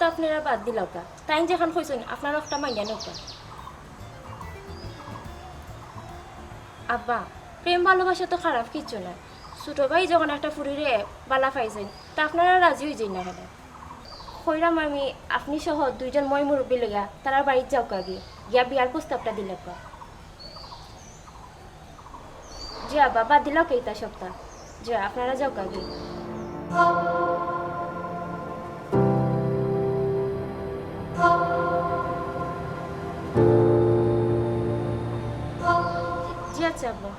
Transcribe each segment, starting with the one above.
তো আপনারা বাদ দিলাও কা তাই যখন কইছেন আপনার একটা মাইয়া নৌকা আব্বা প্রেম ভালোবাসা তো খারাপ কিছু না ছোট ভাই যখন একটা ফুরিরে বালা পাইছেন তা আপনারা রাজি হয়ে যাই না হেলে কইরাম আমি আপনি সহ দুইজন মই মুরব্বী লগা তারা বাড়ির যাও কাগে গিয়া বিয়ার প্রস্তাবটা দিলে কা জি আব্বা বাদ দিলাও কেইটা সপ্তাহ জি আপনারা যাও কাগে জি আচ্ছা আব্বা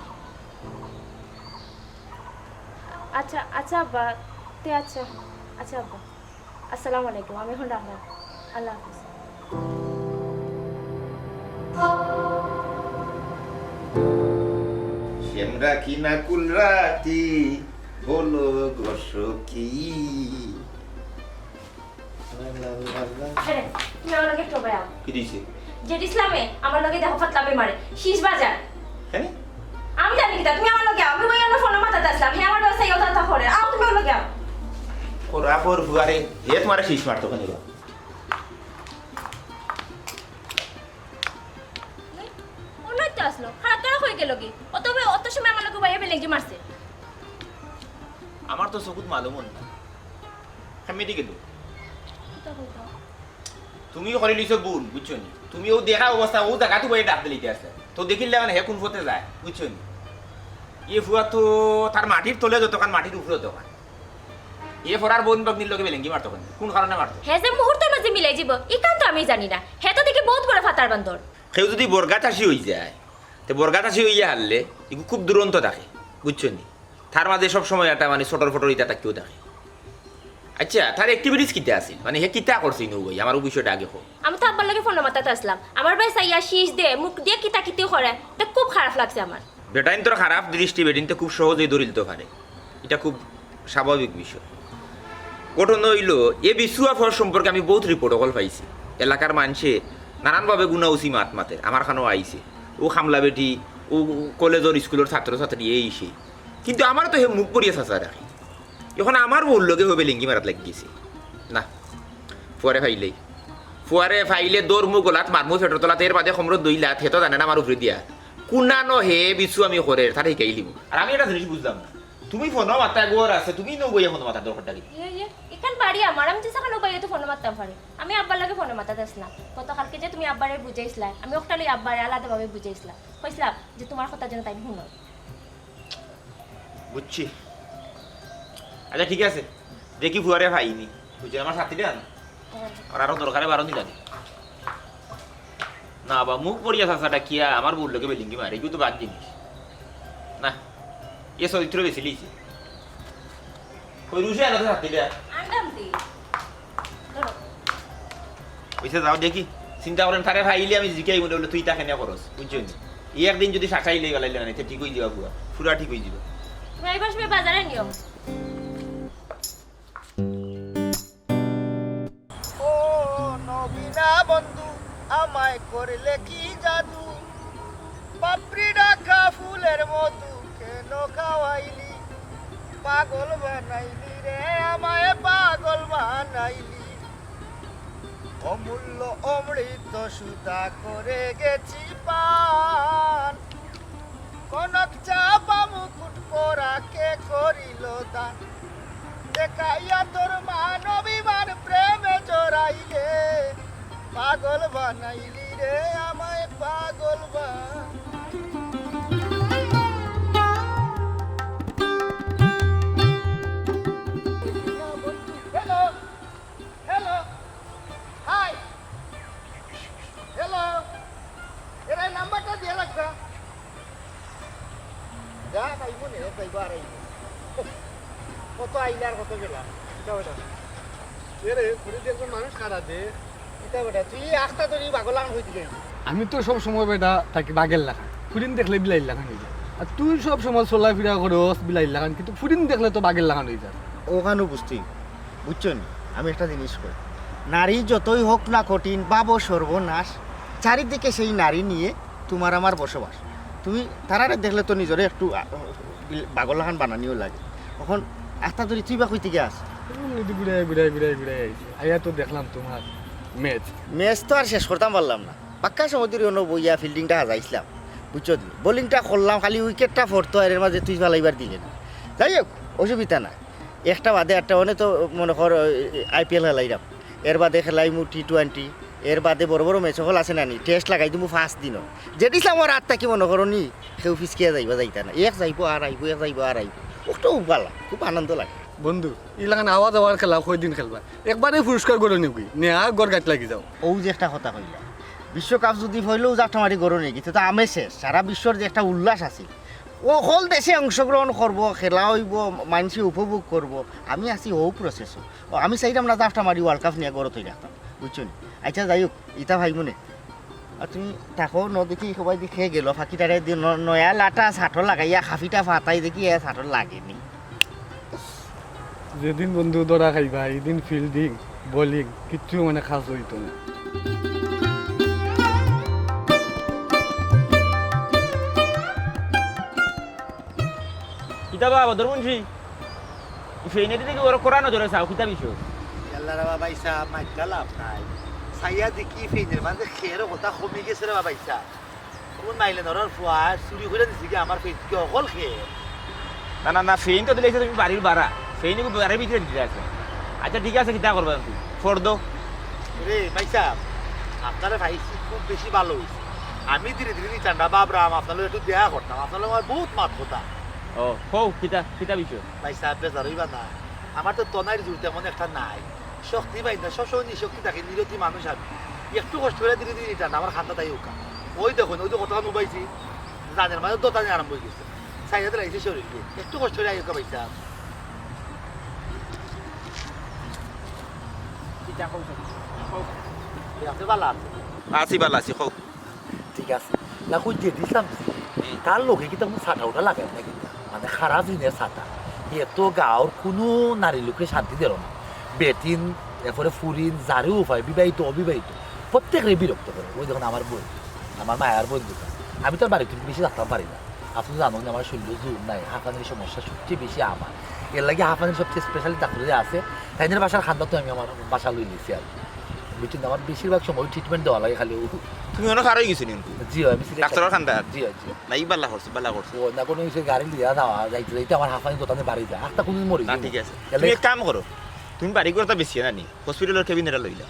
আচ্ছা আচ্ছা আব্বা তে আচ্ছা আচ্ছা আব্বা আসসালামু আলাইকুম আমি এখন রাখলাম আল্লাহ হাফিজ শ্যামরা কি না কুল রাতি বলো গোসো কি তুমি আমার লগে টবে আও কি দিছে যে ইসলামে আমার লগে দেখো ফাতলামে মারে শীষ বাজার হ্যাঁ আমি জানি কি তুমি আমার লগে আও আমি বইয়া ফোন মাথাতে আসলাম হে আমার ব্যবসায়ী কথা করে আও তুমি আমার লগে আও ওরা পর ফুয়ারে হে তোমার শীষ মারতো কেন এবার অনইতে আসলো খারাপ করে হয়ে গেল কি অত সময় আমার লগে বাইরে বেলেঙ্গি মারছে আমার তো সকুত মালুম না আমি দি গেল তুমিও করে লিছো বুন বুঝছো নি তুমিও দেখা অবস্থা ও দেখা তো বই ডাক দিতে আছে তো দেখিলে মানে হে কোন পথে যায় বুঝছো নি এ ফুয়া তো তার মাটির তলে যতক্ষণ মাটির উপরে দোকান এ ফরার বোন বাগনির লগে বেলেঙ্গি মারতো কোন কারণে মারতো হে যে মুহূর্তের মাঝে মিলাই যাব ইকান তো আমি জানি না হে তো দেখি বহুত বড় ফাতার বান্দর কেউ যদি বর্গা চাষি হয়ে যায় তো বর্গা চাষি হইয়া হারলে এগুলো খুব দুরন্ত থাকে বুঝছো নি তার মাঝে সব সময় একটা মানে ছোটর ফটোর ইটা থাকতেও থাকে আচ্ছা তার অ্যাক্টিভিটিস কিতা আছে মানে হে কিতা করছি নো ভাই আমার বিষয়টা আগে হোক আমি তো আব্বার লগে ফোন মাথাতে আসলাম আমার ভাই সাইয়া শীষ দে মুখ দিয়ে কিতা কিতেও করে তা খুব খারাপ লাগছে আমার বেটাইন তোর খারাপ দৃষ্টি বেটিন তো খুব সহজেই দরিলতে পারে এটা খুব স্বাভাবিক বিষয় ঘটনা হইল এ বিশুয়া ফর সম্পর্কে আমি বহুত রিপোর্ট অকল পাইছি এলাকার মানুষে নানানভাবে গুণাউসি মাত মাতের আমার খানো আইছে ও খামলা বেটি ও কলেজের স্কুলের ছাত্রছাত্রী এই সেই কিন্তু আমার তো হে মুখ পড়িয়ে চাচা রাখি এখন আমার বউর লগে হবে লিঙ্গি মারাত লাগি গেছে না ফুয়ারে ফাইলে দৌড় মুখ গোলাত মারমু ফেটর তোলাত এর বাদে সমর দইলাত হেতো জানে না আমার উপরে দিয়া কুনানো হে বিছু আমি করে তার শিকাই লিব আর আমি একটা জিনিস বুঝলাম না তুমি ফোনও মাথা গোর আছে তুমি নো বইয়া ফোন মাথা দরকারটা কি এখান বাড়ি আমার আমি যেসা খানো বাইরে তো ফোন মারতাম পারি আমি আব্বার লগে ফোন মাথাতে আসলাম গতকালকে যে তুমি আব্বারে বুঝাইছিলা আমি ওখানে আব্বারে আলাদাভাবে বুঝাইছিলাম কইছিলাম যে তোমার কথা যেন তাই শুনো বুঝছি আচ্ছা ঠিক আছে দেখি ফুয়ারে ভাইনি বুঝছি আমার সাথী দেন আর আরো দরকারে বারো দিলা না বা মুখ পড়িয়া চাচাটা কিয়া আমার বউর লোকে বেলিঙ্গি মারে এগুলো তো বাদ জিনিস না এ চরিত্র বেশি লিছে ওই রুশে আলো সাথী দেয়া আন্দাম দি ধরো ওইসে যাও দেখি চিন্তা করেন তারে ভাইলে আমি জিকাই মনে বলে তুই তাকে নিয়ে করস বুঝছো এই একদিন যদি শাখাই লেগে গেলাইলে না ঠিক হয়ে যাবা বুয়া পুরা ঠিক হয়ে যাবে ভাই বসবে বাজারে নিও ও নবীনা বন্ধু আমায় করলে কি জাদু পাপড়ি ডাকা ফুলের মধু কেন খাওয়াইলি পাগল বানাইলি রে আমায় পাগল বানাইলি অমূল্য অমৃত সুতা করে গেছি পান কনক চাপা মুকুট পরা কে করিল দান দেখাইয়া তোর মান অভিমান প্রেমে জড়াইলে পাগল বানাইলি রে আমায় পাগল হ্যালো হ্যালো হাই হ্যালো এরা নাম্বারটা দিয়ে রাখবা যা তাই মনে যাইব আর কত আইলে আর কত গেলাম এটা বেটা এরে ঘুরে একজন মানুষ কাটা দে এটা বেটা তুই আস্তা তোর বাগলাম হয়ে দিলে আমি তো সব সময় বেটা তাকে বাগের লাগান ফুরিন দেখলে বিলাইল লাগান হয়ে যায় আর তুই সব সময় চলাফেরা করস বিলাইল লাগান কিন্তু ফুরিন দেখলে তো বাগের লাগান হয়ে যায় ওখানেও বুঝছি বুঝছো নি আমি একটা জিনিস করি নারী যতই হোক না কঠিন পাবো সর্বনাশ চারিদিকে সেই নারী নিয়ে তোমার আমার বসবাস তুমি তারারে দেখলে তো নিজরে একটু বাগলাখান বানানিও লাগে এখন আস্তা ধরি তুই বা কই থেকে আস নদী ঘুরে ঘুরে ঘুরে ঘুরে আইছি আইয়া তো দেখলাম তোমার ম্যাচ ম্যাচ তো আর শেষ করতাম পারলাম না পাক্কা সমুদ্রের অন্য বইয়া ফিল্ডিংটা হাজাইছিলাম বুঝছো তুমি বোলিংটা করলাম খালি উইকেটটা পড়তো আর এর মাঝে তুই ফালাইবার দিলে না যাই হোক অসুবিধা না একটা বাদে একটা অনেক তো মনে কর IPL খেলাইলাম এর বাদে খেলাইমু T20 এর বাদে বড় বড় ম্যাচ সকল আছে নানি টেস্ট লাগাই তুমি ফার্স্ট দিন যেটিস আমার রাত থাকি মনে করো নি সেও ফিসকিয়া যাইবা যাইতা না এক যাইব আর আইব এক যাইব আর আইব ওটাও ভালো খুব আনন্দ লাগে বন্ধু ইলাকান আওয়াজ আওয়ার খেলা কয়দিন খেলবা একবারে পুরস্কার করে নিবি নেয়া গড় গাছ লাগি যাও ও যে একটা কথা কইলা বিশ্বকাপ যদি হইলেও জাফটামারি গরো নেই কিন্তু আমি শেষ সারা বিশ্বর যে একটা উল্লাস আছে ও হল দেশে অংশগ্রহণ করব খেলা হইব মানুষ উপভোগ করব আমি আছি ও প্রসেসও আমি চাইলাম না জাফটামারি ওয়ার্ল্ড কাপ নিয়ে গড় তৈরি রাখতাম বুঝছো নি আচ্ছা যাই হোক ইতা ভাই মনে আর তুমি তাকো ন দেখি সবাই দেখে গেল ফাঁকিটারে নয়া লাটা ছাটর লাগাইয়া খাফিটা ফাটাই দেখি এ ছাটর লাগেনি যেদিন বন্ধু দরা খাইবা এদিন ফিল্ডিং বোলিং কিচ্ছু মানে খাস হইতো না কিতা বাবা ধর্মনসি ফেনেতে থেকে ওরা কোরআন ধরে চাও কিতা বিষয় আল্লাহ রে বাবা ইসা মাইকা লাভ নাই সাইয়া দেখি ফেইনের মানে খেয়ের কথা কমে গেছে রে বাবা ইসা কোন মাইলে নরর ফুয়া চুরি করে দিছি কি আমার ফেইন কি অকল খেয়ে না না না ফেইন তো দিলেছে তুমি বাড়ির বাড়া ফেইন বাড়ির ভিতরে দিতে আছে আচ্ছা ঠিক আছে কিতা করবা তুমি ফোর দো রে মাইসা আপনারা ভাইছি খুব বেশি ভালো হয়েছে আমি ধীরে ধীরে চান্ডা বাবরাম আপনাদের একটু দেয়া করতাম আপনাদের আমার বহুত মাত কথা ও হও কিতা কিতা বিষয় ভাই সাহেব বেজার হইবা না আমার তো তনার জোর তেমন একটা নাই শক্তি পাই না সবসময় নিশক্তি থাকে নিরতি মানুষ আমি একটু কষ্ট করে ধীরে ধীরে টান আমার খাতা তাই ওকা ওই দেখুন ওই তো কথা নুবাইছি জানের মাঝে দোতানি আরম্ভ হয়ে গেছে সাইয়াতে লাগছে শরীর দিয়ে একটু কষ্ট করে আইকা ভাই সাহেব কিতা কও আপনি ভালো আছে আসি বালা আসি হও ঠিক আছে না কই যে দিছিলাম তার লোকে কিন্তু কোনো ছাটা ওটা লাগায় না কিন্তু মানে খারাপ দিনের ছাটা এত গাঁৱৰ কোনো নারী লোকে শান্তি দিল না বেটিন এরপরে ফুরিন যারও উপায় বিবাহিত অবিবাহিত প্রত্যেকেরই বিরক্ত করে ওই দেখুন আমার বোন আমার মায়ের বোন দুটা আমি তো আর বাড়ি থেকে বেশি থাকতে পারি না আপনি জানো না আমার শরীর জোর নাই হাঁপানির সমস্যা সবচেয়ে বেশি আমার এর লাগে হাঁপানির সবচেয়ে স্পেশালি ডাক্তার যে আছে তাইদের বাসার খান্দা তো আমি আমার বাসা লই নিয়েছি আর বুঝছেন আমার বেশিরভাগ সময় ট্রিটমেন্ট দেওয়া লাগে খালি তুমি অনেক খারাপ গেছো নি জি আমি ডাক্তারের খান্দা জি জি না ই বালা করছো বালা করছো ও না কোনো কিছু গাড়ি লিয়া যাওয়া যাইতে যাইতে আমার হাঁপানি দোকানে বাড়ি যায় একটা কোনো মরি না ঠিক আছে তুমি এক কাম করো তুমি বাড়ি করতে বেশি না নি হসপিটালের কেবিন এটা লইলা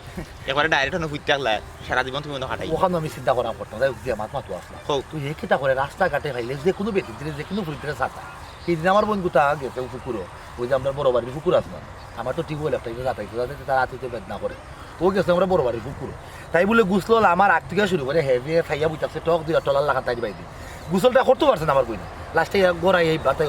একবারে ডাইরেক্ট হনো ফুইতে থাকলা সারা জীবন তুমি অন্য খাটাই ওখানে আমি চিন্তা করা করতাম যাই যে আমার মাতো আসলাম হোক তুই এই কেটা করে রাস্তাঘাটে খাইলে যে কোনো ব্যক্তি যে কোনো ফুরিতে ছাতা সেইদিন আমার বোন গুতা গেছে পুকুরও ওই যে আমরা বড় বাড়ির পুকুর আছে না আমার তো টিউবওয়েল একটা যাতাইতে যাতে তারা আতিতে বেদনা করে ও গেছে আমরা বড় বাড়ির পুকুর তাই বলে গুছল আমার আগ থেকে শুরু করে হেভি খাইয়া বুঝাচ্ছে টক দিয়ে টলার লাগা তাই বাইদি গুছলটা করতে পারছে না আমার বই লাস্টে গড়াই এই বাতাই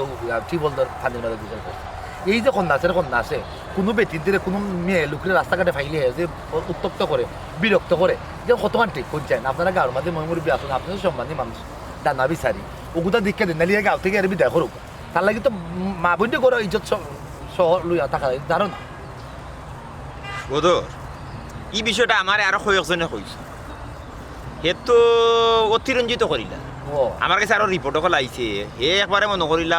টিউবওয়েল ফাঁদির মাঝে গুছল করছে এই যে কন্যা আছে কোনো বেটির দিলে কোনো মেয়ে লোকের রাস্তাঘাটে ফাইলে যে উত্তপ্ত করে বিরক্ত করে যে কতক্ষণ ঠিক করছেন আপনারা গাঁর মাঝে ময়মুরবি আসুন আপনাদের সম্মানী মানুষ ডানা বিচারি ওগুতা দীক্ষা দিন নালিয়ে গাঁও থেকে আর বিদায় করুক তার লাগে তো মা বইতে করো ইজ্জত শহর লইয়া থাকা জানো না বদর এই বিষয়টা আমার আরো কয়েকজনে কইছে হে তো অতিরঞ্জিত করিলা ও আমার কাছে আরো রিপোর্ট কল আইছে হে একবারে মনে করিলা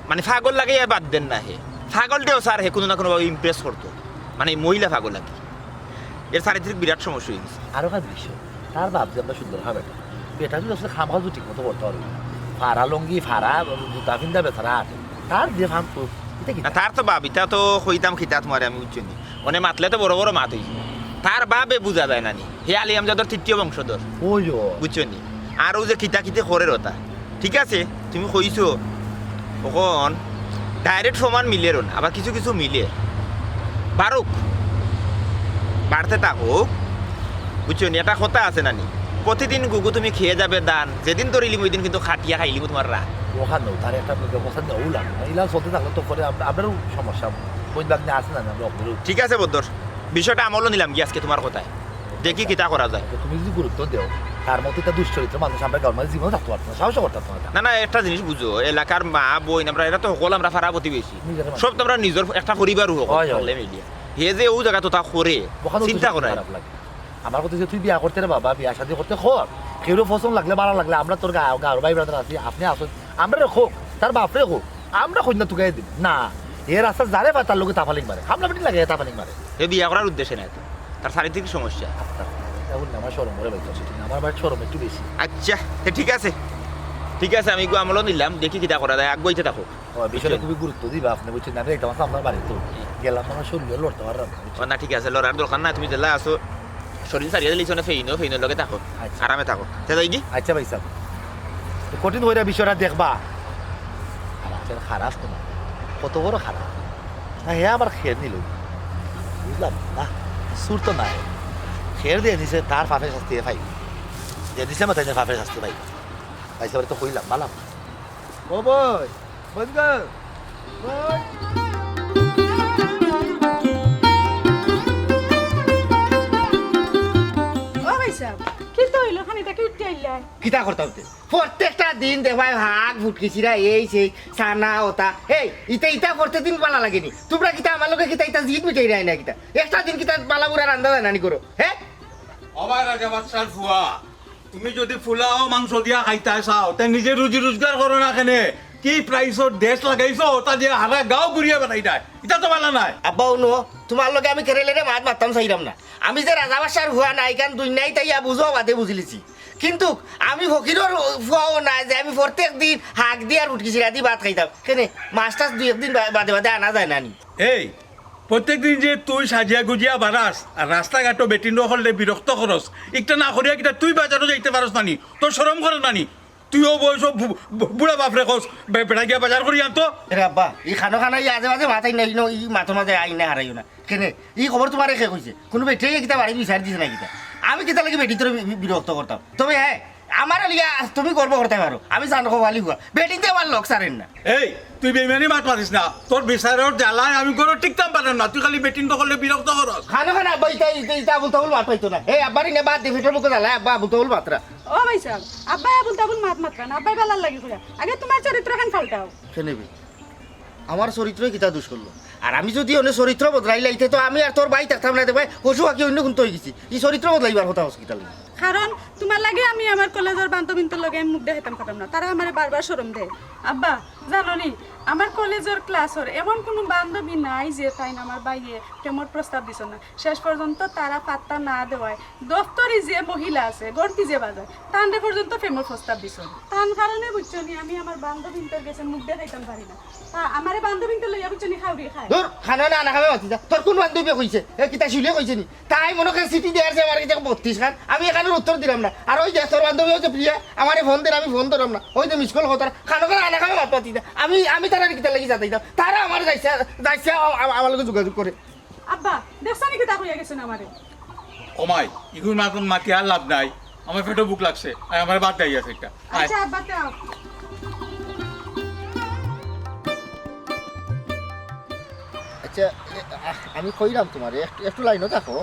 মানে পাগল লাগে বাদ দেন না হে পাগলটাও স্যার হে কোনো না কোনোভাবে ইমপ্রেস করতো মানে মহিলা পাগল লাগে এর চারিত্রিক বিরাট সমস্যা হয়ে গেছে আরো কাজ বিষয় তার ভাব যে আমরা সুন্দর হবে বেটা যদি আসলে খাম খাওয়া ঠিক মতো করতে পারবি ফাড়া লঙ্গি ফাড়া জুতা ফিন্দা বেচারা আটে তার যে ফাম এটা কি না তার তো বাপ ইটা তো কইতাম খিতা তোমার আমি বুঝছি মানে মাতলে তো বড় বড় মাত হইছে তার বাবে বুঝা যায় নানি হে আলী আমজাদর তৃতীয় বংশধর ওই বুঝছো নি আর ও যে খিতা খিতে করে রতা ঠিক আছে তুমি কইছো তখন ডাইরেক্ট সমান মিলে রন আবার কিছু কিছু মিলে বারুক বাড়তে থাকুক বুঝছো নি এটা কথা আছে নানি প্রতিদিন গুগু তুমি খেয়ে যাবে দান যেদিন ধরিলিম ওই দিন কিন্তু খাটিয়া খাইলিম তোমার রা ওখানেও তার একটা ব্যবস্থা নেওয়া লাগে এগুলা চলতে থাকলে তো পরে আপনারও সমস্যা বই বাগনে আসে না আমরা অপরেও ঠিক আছে বদ্দর বিষয়টা আমলও নিলাম কি আজকে তোমার কথায় দেখি কিতা করা যায় তুমি যদি গুরুত্ব দেও তার মধ্যে একটা দুশ্চরিত্র মানুষ আমরা গাঁর মাঝে জীবনে থাকতে পারতো না সাহস করতে পারতো না না না একটা জিনিস বুঝো এলাকার মা বই আমরা এটা তো সকল আমরা ফারা প্রতিবেশী নিজের মানুষ। সব তো আমরা নিজের একটা পরিবার হয়, হয়। মিলিয়া হে যে ও জায়গা তো তা করে ওখানেও চিন্তা তো করে খারাপ লাগে আমার কথা যে তুই বিয়া করতে রে বাবা বিয়া শাদি করতে খোর কেউ পছন্দ লাগলে ভালো লাগলে আমরা তোর গাঁর ভাই ব্রাদার আছি আপনি আসুন আমরা রেখো তার বাপরে হোক আমরা কন্যা তুকাই দিন না এ রাস্তা যারে পায় তার লোকে তাফালিং মারে হামলা পিটি লাগে তাফালিং মারে এ বিয়া করার উদ্দেশ্যে নাই তো, তার চারিত্রিক সমস্যা। এখন আমার সরম করে বাইতে আছে আমার বাড়ির সরম একটু বেশি আচ্ছা ঠিক আছে, ঠিক আছে, আমি গো আমলও নিলাম, দেখি কিটা করা যায়, আগুয়াইতে থাকো। বিষয়টা খুবই গুরুত্ব দিবা আপনি বুঝছেন আমি একটা মাস আপনার বাড়িতে গেলাম আমার শরীরে লড়তে পারলাম না, বুঝছেন? ও না ঠিক আছে, লড়ার দরকার না, তুমি জেলা আসো, শরীর সারিয়ে দিলিছ না, ফেইনের লগে থাকো, আচ্ছা। আরামে থাকো, যাই কি। আচ্ছা ভাই সাহেব তো কঠিন হয়ে বিষয়টা দেখবা আর খারাপ তোমার কত বড় খারাপ না হে আবার খেয়ে নিল বুঝলাম না সুর তো নাই খেয়ে দিয়ে দিছে তার ফাফের শাস্তি ভাই দিয়ে দিছে মাথায় ফাফের শাস্তি ভাই ভাই সাহেব তো কইলাম বালাম ও বই বন্ধ বই ও ভাই সাহেব কিন্তু হইলো খানিটাকে উঠতে আইলাই কিতা করতাম তে? প্রত্যেকটা দিন দেখবাই ভাগ ফুটকিছিরা এই সেই সানা ওতা এই ইটা ইটা করতে দিন পালা লাগেনি তোমরা কিতা আমার লোকে কিতা ইটা জিত মিটাই রাই না কিতা একটা দিন কিতা পালা বুড়া রান্দা জানানি করো হ্যাঁ অবাই রাজা বাচ্চার ফুয়া তুমি যদি ফুলাও মাংস দিয়া খাইতা চাও তে নিজে রুজি রোজগার করো না কেনে কি প্রাইসত দেশ লাগাইছো তা যে হারা গাঁও ঘুরিয়ে বেড়াই দেয় এটা তো ভালো নাই আব্বা উনো তোমার লগে আমি কেরেলেরে মাত মারতাম চাইলাম না আমি যে রাজা বাসার হুয়া নাই কান দুই নাই তাই বুঝো বাদে বুঝিলিছি কিন্তু আমি ফকিরর ফুয়াও নাই যে আমি প্রত্যেক দিন হাক দিয়ে আর উঠকিছি রাতি ভাত খাইতাম কেনে মাছ টাছ দুই একদিন বাদে বাদে আনা যায় না নি এই প্রত্যেকদিন যে তুই সাজিয়া গুজিয়া বাড়াস আর রাস্তাঘাটো বেটিন হলে বিরক্ত করস একটা না করিয়া কিটা তুই বাজারও যাইতে পারস নানি তোর সরম করে নানি তুইও বয়স বুড়া বাপরে কস বেড়া গিয়া বাজার করি আনতো রে আব্বা ই খানো খানা ই আজে মাঝে মাথায় নাই ই মাথো মাঝে আই না হারাইও না কেনে ই খবর তোমার রেখে কইছে কোনো বেটে কিতা বাড়ি বিচার দিছে না কিতা আমি কিতা লাগি বেটি তোর বিরক্ত করতাম তবে হ্যাঁ আমার লিয়া তুমি গর্ব করতে পারো আমি জানো খালি হুয়া বেটিতে আমার লোক সারেন না এই তুই বেমানি মাত মারিস না তোর বিচারের জ্বালায় আমি কোনো টিকতাম পারেন না তুই খালি বেটিন তো করলে বিরক্ত করস খানো খানা আব্বা ইটা ইটা ইটা বলতে বল মাত পাইতো না এই আব্বারই না বাদ দিয়ে ফেটর মুখে জ্বালায় আব্বা বলতে বল মাত্রা ও ভাই সাহেব আব্বাই আবুল তাবুল মাত মাত্রান আব্বাই ভালো লাগে করে আগে তোমার চরিত্র খান পাল্টাও কেনেবি আমার চরিত্রই কিতা দোষ করলো আর আমি যদি অন্য চরিত্র বদলাই লাইতে তো আমি আর তোর বাই থাকতাম না দেবাই পশু আঁকি অন্য কোন হয়ে গেছি এই চরিত্র বদলাইবার কথা হসপিটাল কারণ তোমার লাগে আমি আমার কলেজের বান্ধবীন্তর লগে আমি মুখ দেখাইতাম পারতাম না তারা আমার বারবার শরম দেয় আব্বা জানো নি আমার কলেজের ক্লাসের এমন কোনো বান্ধবী নাই যে তাই না আমার বাইয়ে প্রেমর প্রস্তাব দিছ না শেষ পর্যন্ত তারা পাত্তা না দেওয়ায় দপ্তরি যে মহিলা আছে গড়তি যে বাজায় তান্ডে পর্যন্ত প্রেমর প্রস্তাব দিছ তার কারণে বুঝছো নি আমি আমার বান্ধবীন্তর গেছে মুখ দেখাইতাম পারি না আমার বান্ধবীন্তর লইয়া বুঝছো নি খাওয়াই খায় তোর খানা না আনা খাবে মাতি যা তোর কোন বান্ধবী কইছে এ কিতা শুলে কইছে নি তাই মনে করে সিটি দেয়ার যে আমার কাছে 32 খান আমি এখানে উত্তর দিলাম না আর ওই যে তোর বান্ধবী হচ্ছে প্রিয়া আমারে ফোন দিন আমি ফোন ধরলাম না ওই যে মিস কল হতার খানা করে আনা খাবে মাত পাতি আমি তারা কিতা লাগি যাতাই দাও তারা আমার যাইছে যাইছে আমার লগে যোগাযোগ করে আব্বা দেখছো নি কি তা হইয়া গেছে না আমারে কমাই ইগুন মাতন মাতি আর লাভ নাই আমার পেটে বুক লাগছে আর আমার বাদ দেয় আছে একটা আয়। আচ্ছা আব্বা তাও আচ্ছা আমি কইলাম তোমার একটু লাইনও থাকো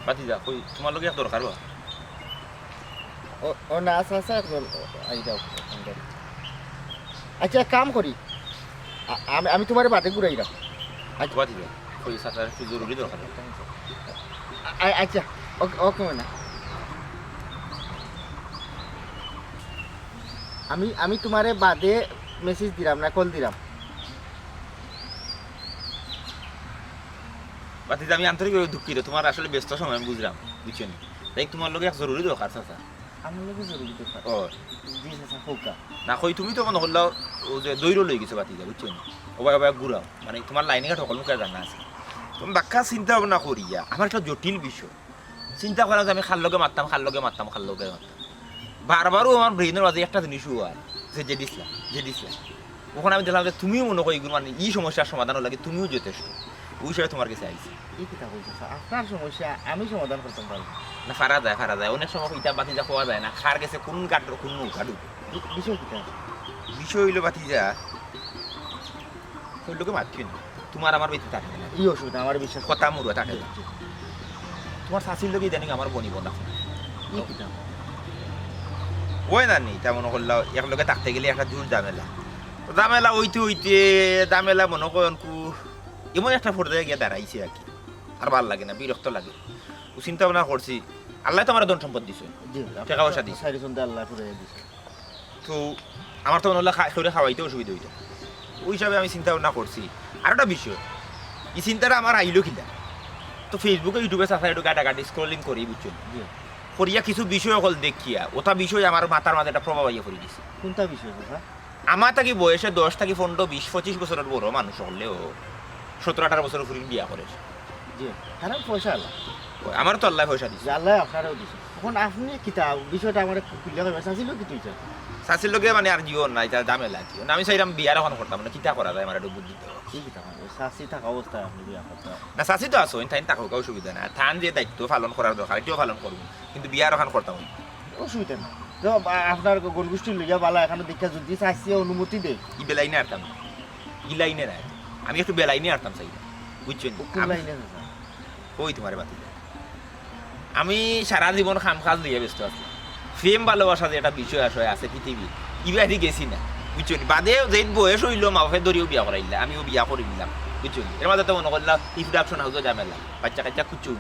বাতি যা, কই তোমার লগে এক দরকার বা। ও না আচ্ছা আচ্ছা আই যাও আচ্ছা এক কাম করি আমি তোমার বাদে ঘুরাই রাখ আচ্ছা বাতি যা, কই সাথে একটু জরুরি দরকার। আচ্ছা ওকে না আমি তোমারে বাদে মেসেজ দিলাম না কল দিলাম বাতি যা, আমি আন্তরিকভাবে দুঃখিত, তোমার আসলে ব্যস্ত সময় আমি বুঝলাম, বুঝছো নি, তাই তোমার লগে এক জরুরি দরকার চাচা। আমার লোক জরুরি দরকার ও জি চাচা হোকা না কই তুমি তো মনে করলাও ও যে দৈর লই গেছো বাতি যা, বুঝছো নি, ওবাই ওবাই ঘুরাও, মানে তোমার লাইনে ঘাট সকল মুখে জানা আছে, তুমি বাক্কা চিন্তা ভাবনা করিয়া আমার একটা জটিল বিষয় চিন্তা করা যে আমি খাল লগে মারতাম খাল লগে মারতাম খাল লগে মারতাম, বারবারও আমার ব্রেনের মাঝে একটা জিনিস হয় যে দিসলা ওখানে আমি দেখলাম যে তুমিও মনে করি মানে এই সমস্যার সমাধান লাগে তুমিও যথেষ্ট, ওই হিসাবে তোমার কাছে আইছি। এই কথা বলছো আপনার সমস্যা আমি সমাধান করতে পারবো না ফারা যায় অনেক সময় ইটা বাতি যা খাওয়া যায় না, খার গেছে কোন গাড় কোন নৌকা ঢুকে বিষয় কিটা বিষয় হইলো বাতি যা ওই লোকে মারছি না, তোমার আমার বেঁচে থাকে না, এই অসুবিধা আমার বিশ্বাস কথা মুড়া থাকে না, তোমার শাশির লোক ইদানিং আমার বনিব না এই কিটা ওই না নি তেমন করলা এক লোকে থাকতে গেলে একটা জোর ঝামেলা হইতে ঝামেলা মনে করেন এমন একটা পর্যায়ে গিয়ে দাঁড়াইছে আর কি, আর ভাল লাগে না, বিরক্ত লাগে, ও চিন্তা ভাবনা করছি আল্লাহ তো আমার ধন সম্পদ দিছে, জি টাকা পয়সা দিছে, সাইরে সন্ধ্যা আল্লাহ করে দিছে তো আমার তো মনে হলো খাইলে খাওয়াইতে অসুবিধা হইতো, ওই হিসাবে আমি চিন্তা ভাবনা করছি আর একটা বিষয় এই চিন্তাটা আমার আইলো কিনা তো ফেসবুকে ইউটিউবে চাষা একটু গাটাগাটি স্ক্রলিং করি বুঝছো করিয়া কিছু বিষয় অকল দেখিয়া ওটা বিষয় আমার মাথার মাঝে একটা প্রভাব আইয়া করে দিছে কোনটা বিষয় চাচা? আমার থাকি বয়সে 10 থেকে 15 20 25 বছরের বড় মানুষ হলেও 17-18 বছরের ফুরি বিয়া করে জি তারা পয়সা আল্লাহ আমার তো আল্লাহ পয়সা দিছে আল্লাহ আপনারও দিছে এখন আপনি কিতা বিষয়টা আমার খুললে কইবা চাইছিল কি তুই চাচা? শাশির লোকে মানে আর জীবন নাই তার ঝামেলা কি আমি চাইলাম বিয়ার এখন করতাম না কিতা করা যায় আমার একটু বুদ্ধি দাও কি কিতা মানে শাসি থাকা অবস্থায় আপনি বিয়া করতে না শাশি তো আসো তাই তাকে অসুবিধা না থান যে দায়িত্ব পালন করার দরকার এটিও পালন করবো কিন্তু বিয়ার এখন করতাম না। অসুবিধা না তো আপনার গণগোষ্ঠীর লইয়া বালা এখানে দীক্ষা যদি চাইছে অনুমতি দেয় ই বেলাইনে আরতাম না ই লাইনে নাই আমি একটু বেলাইনে আরতাম চাই বুঝছেন কোন লাইনে চাচা? ওই তোমার বাতি আমি সারা জীবন খাম কাজ দিয়ে ব্যস্ত আছি প্রেম ভালোবাসা যে একটা বিষয় আসয় আছে পৃথিবী ইবাদি গেছি না বুঝছেন বাদেও যে বয়স হইল মা বাপে ধরেও বিয়া করাইলা আমিও বিয়া করে নিলাম বুঝছেন এর মাঝে তো মনে করলাম ইন্ট্রোডাকশন হাউসে ঝামেলা বাচ্চা কাচ্চা খুঁজছো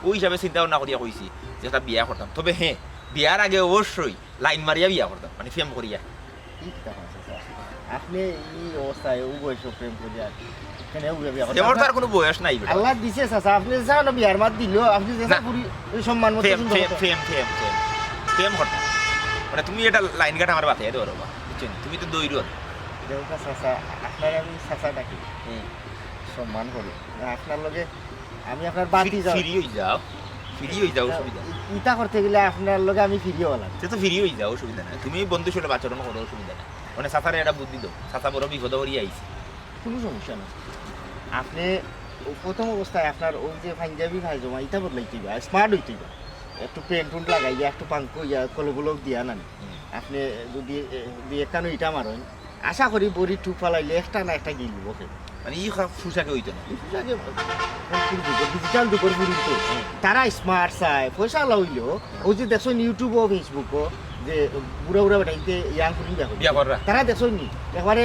ওই হিসাবে চিন্তা ভাবনা করিয়া কইছি যে একটা বিয়া করতাম তবে হ্যাঁ বিয়ার আগে অবশ্যই লাইন মারিয়া বিয়া করতাম মানে প্রেম করিয়া কি কিতা হয় চাচা? আপনি এই অবস্থায় ও বয়স প্রেম করিয়া কেন ও বিয়া করতে? প্রেমর তো আর কোনো বয়স নাই বেটা। আল্লাহ দিছে চাচা আপনি যাও না বিয়ার মাত দিল আপনি যে না। পুরি সম্মান মতো প্রেম সুন্দর প্রেম মতো- প্রেম প্রেম প্রেম প্রেম করতাম মানে তুমি এটা লাইন কাটা আমার বাতায় দেবো বাবা বুঝছেন তুমি তো দৈর দেখো চাচা আপনার আমি চাচা ডাকি সম্মান করি আপনার লগে আমি আপনার বাতি যাও ফ্রি হয়ে যাও ফ্রি হয়ে যাও অসুবিধা নেই। ইটা করতে গেলে আপনার লগে আমি ফিরিয়ে হলাম সে তো ফ্রি হয়ে যাও অসুবিধা নাই তুমি বন্ধু সুলভ আচরণ করো অসুবিধা নাই মানে সাঁতারে একটা বুদ্ধি দাও সাঁতা বড় বিপদ হরিয়ে আইছি কোনো সমস্যা নেই আপনি প্রথম অবস্থায় আপনার ওই যে পাঞ্জাবি পায়জামা ইটা বদলাইতে হবে স্মার্ট হইতে হবে একটু পেন্ট টুন্ট লাগাইয়া একটু পাঙ্ক ইয়া কলগুলো দিয়া নানি আপনি যদি দুই একখানো ইটা মারেন আশা করি বড়ি টুক ফালাইলে একটা না একটা গিলব ওকে মানে ই ফুসাকে হইতো না ডিজিটাল যুগের বুড়ি তো তারা স্মার্ট চায় পয়সা লাইলেও ওই যে দেখছো ইউটিউব ও ফেসবুকও যে বুড়া বুড়া বেটাইতে ইয়াং করি বিয়া কররা তারা দেখছো নি একবারে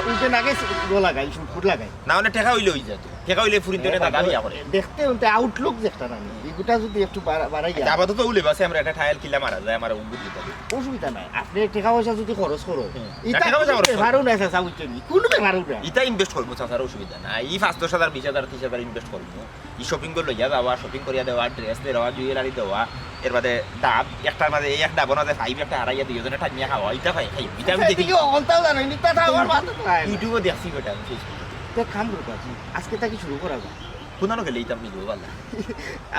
উল্টে নাগে লাগাই ফুট লাগাই না হলে টেকা হইলে হয়ে যেত টেকা হইলে ফুরিন ধরে দাদা বিয়া করে দেখতে উনতে আউটলুক যেটা নানি এগুটা যদি একটু বাড়াই আচ্ছা, আপাতত উলে বাসে আমরা একটা টায়াল কিলা মারা যায় আমার বুদ্ধি থাকে অসুবিধা নাই আপনি টাকা পয়সা যদি খরচ করো এটা টাকা পয়সা খরচ করো। ব্যবহারও নাই চাচা বুঝছেন কোনো ব্যবহারও না ইটা ইনভেস্ট করবো চাচার অসুবিধা না এই 5,000 20,000 30,000 ইনভেস্ট করবো ই শপিং করে লইয়া যাওয়া শপিং করিয়া দেওয়া ড্রেস দেওয়া জুয়েলারি দেওয়া এর বাদে ডাব একটার মাঝে এই এক ডাব না যায় 5 একটা হারাইয়া 2 জনে টাইমিয়া খাওয়া ইটা খাই খাই ইটা আমি দেখি দেখি অন্তাও জানো নি তা আমার মাথা নাই ইউটিউবে দেখছি বেটা আমি ফেসবুকে তো কাম করবো আছি আজকে তাকে শুরু করা যায় কোনানো গেলে ইটা আমি দেবো পারলাম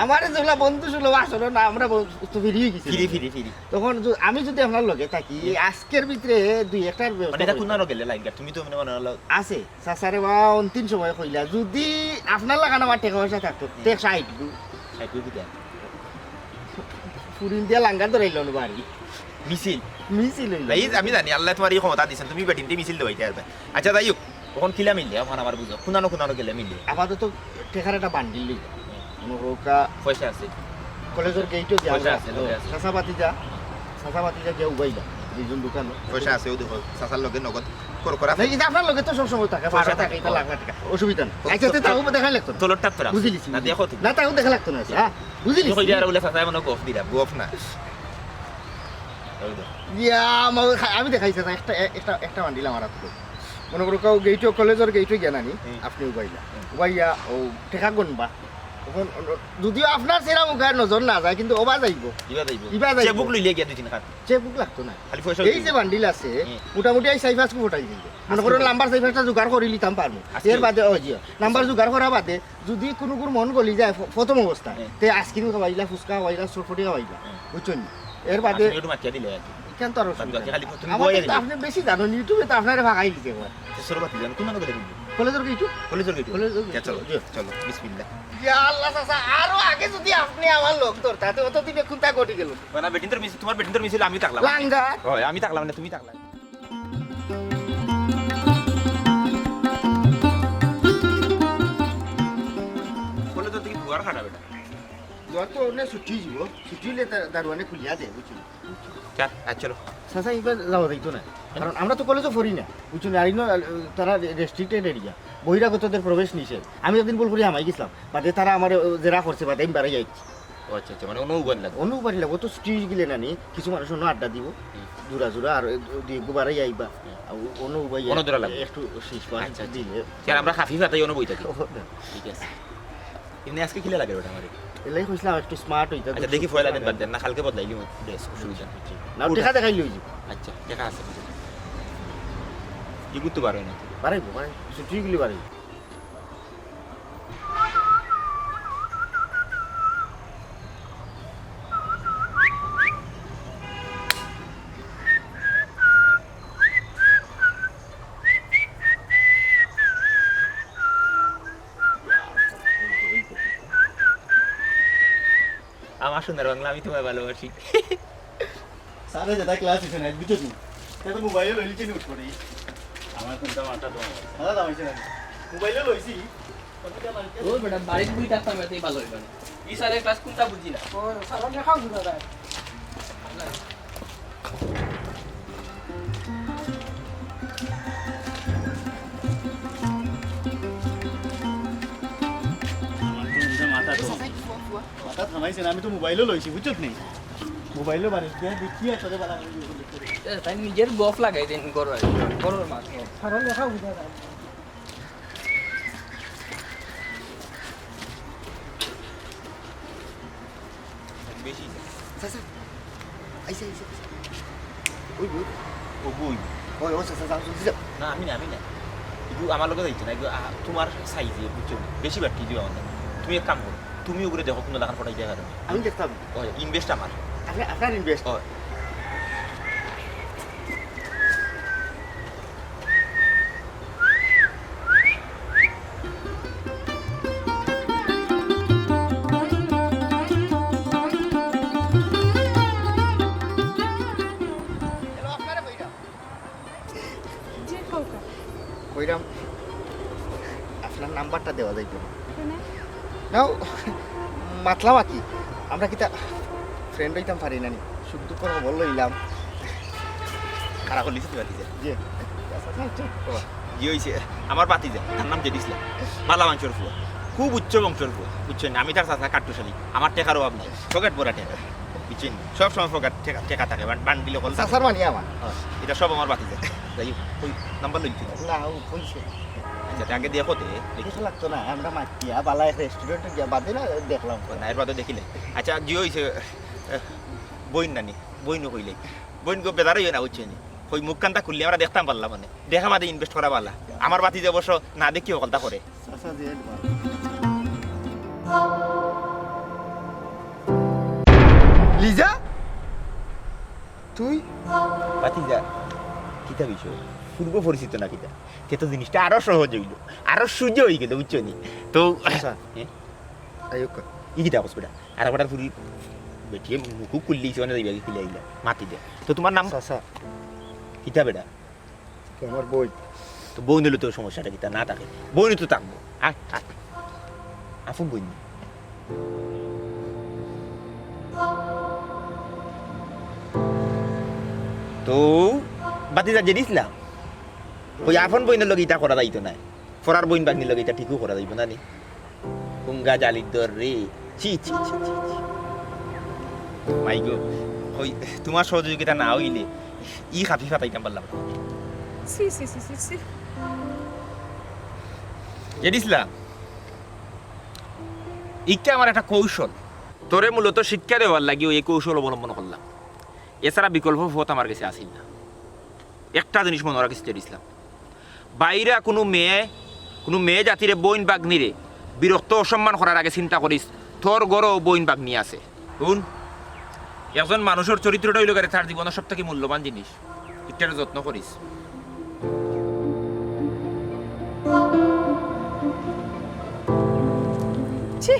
আমার যেগুলা বন্ধু ছিল আসলে না আমরা তো ফিরিয়ে গেছি ফিরি ফিরি ফিরি তখন আমি যদি আপনার লগে থাকি এই আজকের ভিতরে দুই একটার মানে ব্যবস্থা এটা করি। কোনানো গেলে লাইন তুমি তো মনে হলো আছে চাচারে বা অন্তিম সময় কইলা যদি আপনার লাগানো আমার টাকা পয়সা থাকতো টেক্স আইটু সাইকেল দিতে ফুরিন দিয়া লাঙ্গার ধরাইল বাড়ি মিছিল মিছিল হইল এই আমি জানি আল্লাহ তোমার এই ক্ষমতা দিয়েছেন তুমি বেটিনতে মিছিল দেওয়াইতে পারবে আচ্ছা যাই হোক তখন কিলা মিললে এখন আমার বুঝো কোনানো কোনানো গেলে মিললে আপাতত টেকার একটা বান্ডিল লইল নৌকা পয়সা আছে কলেজের গেইটও যা পয়সা আছে, লোকে আছে। চাচাপাতি যা গিয়ে উবাইলা দুইজন দোকান পয়সা আছে ও দেখো চাচার লগে নগদ কর করা এই যে আপনার লগে তো সব সময় থাকে পয়সা ভাড়া থাকে থাকে, এটা লাখ লাখ টাকা অসুবিধা নেই আচ্ছা তো তাও দেখা লাগতো না তোলর টাপ তোরা বুঝি লিছি না দেখো তুমি না তাও দেখা লাগতো না হ্যাঁ বুঝি দেখো লিছি যারা বলে চাচা মনে গফ দিরা গফ না ওই দেখো। ইয়া আমি দেখাইছে একটা একটা একটা বান্ডিল আমার হাতে মনে করো কেউ গেইটও কলেজের গেইটও গিয়া নানি আপনি উবাইলা উবাইয়া ও টেকা গনবা তখন যদিও আপনার সেরা মুখের নজর না যায় কিন্তু ওবা যাইব ইবা যাইব ইবা যাইব। চেকবুক লইলে গিয়া দুই তিন খান চেকবুক লাগতো না খালি পয়সা এই যে বান্ডিল আছে হুম। মোটামুটি এই সাইফাস ফোটাই দিল মনে করো নাম্বার সাইফাসটা জোগাড় করে লিতাম পারবো আজকে- এর বাদে ও জি নাম্বার জোগাড় করা বাদে যদি কোনো মন গলি যায় প্রথম অবস্থা হুম। তে আইসক্রিম খাওয়াইলা ফুচকা খাওয়াইলা চটপটি খাওয়াইলা হুম। বুঝছেন এর বাদে একটু মাটিয়া দিলে আর কি কেন তো আর বাদ বাকি খালি তুমি আমার বইয়া তো দিলে। আপনি বেশি জানেন ইউটিউবে তো আপনারা ভাগাই দিতে একবার সরবাতি জান কোনানো গেলে কিন্তু কলেজের কি ইউটিউব কলেজের গেটু কলেজের গেটু। চলো জি। চলো বিসমিল্লাহ ইয়া আল্লাহ চাচা আরো আগে যদি আপনি আমার লোক ধরতে তাতে অত দিনে খুনতা ঘটি গেল মানে বেটিনদের মিছিল তোমার বেটিনদের মিছিল আমি থাকলাম লাঙ্গা হয় আমি থাকলাম না তুমি থাকলাম কলেজের থেকে দুয়ার খাটা বেটা যত অন্য ছুটি যাব ছুটি হলে দারোয়ানে খুলিয়া দেয় বুঝছেন চার আচ্ছা চলো চাচা এবার যাওয়া যাইতো না কারণ আমরা তো কলেজে পড়ি না বুঝছেন আর ইনো তারা রেস্ট্রিক্টেড এরিয়া বহিরাগতদের প্রবেশ নিষেধ আমি একদিন বল করি আমায় গেছিলাম বাদে তারা আমার জেরা করছে বাদে আমি বাড়াই যাচ্ছি ও আচ্ছা আচ্ছা মানে অন্য উবান লাগে অন্য বাড়ি লাগবো তো ছুটি গেলে নানি কিছু মানুষ অন্য আড্ডা দিব জোড়া জোড়া আর দুবারই আইবা অন্য দূরা লাগবে। একটু শীষ আচ্ছা, আচ্ছা। দিলে স্যার আমরা খাফি ফাতাই অন্য বই থাকি ঠিক আছে এমনি আজকে খিলে লাগে ওটা আমার এলাই কইছিলাম একটু স্মার্ট হইতা আচ্ছা দেখি ফয়লা দেন বাদ দেন না কালকে বদলাইলি ড্রেস অসুবিধা নেই। না দেখা দেখাই লই যাব আচ্ছা দেখা আছে কি করতে পারো না পারাইব পারাই ছুটিগুলি পারাইব আমার সুন্দর বাংলা আমি তোমায় ভালোবাসি সারা যেটা ক্লাস হইছে না বুঝছো তুমি এটা মোবাইলে লইলি চিনি উঠ পড়ি আমার কোনটা মাথা তো সারা দাম হইছে না মোবাইলে লইছি ও বেটা বাড়ির বই থাকতাম এতেই ভালো হইবে ই স্যারে ক্লাস কোনটা বুঝি না মাথা তো মাথা থামাইছে না আমি তো মোবাইলে লইছি বুঝছো নি মোবাইলে বারে দিয়া দেখি আর তোরে বালা তাই নিজের বফ লাগাই দেন গরর গরর মাছ বেশি সাসা আইছে আইছে ওই বই ও বই ওই ও সাসা যাও জলদি যাও না আমি না এগুলো আমার লোকে যাইছে না এগুলো তোমার সাইজে বুঝছো বেশি বাড়তি দিও আমাদের তুমি এক কাম করো তুমি ওগুলো দেখো কোনো দেখার ফটাই দেখা যাবে আমি দেখতাম ইনভেস্ট আমার আপনার ইনভেস্ট হয় যে কাউকা কইরাম আপনার নাম্বারটা দেওয়া যাইতো কেন নাও মাতলাম আর কি আমরা কি তা ফ্রেন্ড হইতাম পারি না নি সুখ দুঃখ খবর লইলাম খারাপ করলিস তুমি বাতিজা যে কি হয়েছে আমার বাতিজা তার নাম জেডিসলাম বালা মাংসর ফুয়া খুব উচ্চ বংশর ফুয়া বুঝছেন আমি তার চাচা কাট্টুশালী আমার টেকার অভাব নাই ফকেট পরা টেকা বুঝছেন সব সময় ফকেট টেকা থাকে বান্ডিলে কল থাকে। চাচার মানি আমার এটা সব আমার বাতিজা যাই হোক, ওই নাম্বার লইছি না ও কইছে আচ্ছা আগে দিয়ে কোতে দেখে লাগতো না আমরা মাতিয়া বালা রেস্টুরেন্টে গিয়া বাদে না দেখলাম না এর বাদে দেখিলে আচ্ছা কি হয়েছে বইন নানি বইন কইলে বইন গো বেদারই না বুঝছেন ওই মুখখানটা খুললে আমরা দেখতাম পারলাম মানে দেখা বাদে ইনভেস্ট করা পারলা আমার বাতি যে অবশ্য না দেখি কলটা করে চাচা যে লিজা তুই বাতি যা কিতা বিষয় পূর্ব পরিচিত না কিতা সে তো জিনিসটা আরো সহজ হইল আরো সুযোগ হয়ে গেল বুঝছো নি তো আচ্ছা। আয়ুক ই কিতা হসপিটাল আর একটা ফুরি বেটিয়ে মুখু খুললি সে যাইবা খিলে আইলা মাতি দে তো তোমার নাম চাচা কিতা বেটা আমার বই তো বউ নিলে তো সমস্যাটা কিতা না থাকে বউ তো থাকবো আফুন বই তো বাতিজা জেনিসলাম ওই আফন বইনের লগে ইটা করা যাইতো না ফরার বইন বাগনির লগে এটা ঠিকও করা যাইব না নি কুঙ্গা জালির দর রে ছি ছি ছি ছি মাইগো ওই তোমার সহযোগিতা না হইলে ই খাফি ফাতাইতাম পারলাম না সি সি সি সি সি জেনিসলাম ইটা আমার একটা কৌশল তোরে মূলত শিক্ষা দেওয়ার লাগি ওই কৌশল অবলম্বন করলাম এছাড়া বিকল্প পথ আমার কাছে আসিল না একটা জিনিস মনে রাখিস জেনিসলাম বাইরা কোনো মেয়ে জাতিরে বইন বাগনিরে বিরক্ত অসম্মান করার আগে চিন্তা করিস তোর গড়ও বইন বাগনি আছে শুন একজন মানুষের চরিত্রটা হইল তার জীবনের সব থেকে মূল্যবান জিনিস এটার যত্ন করিস ছি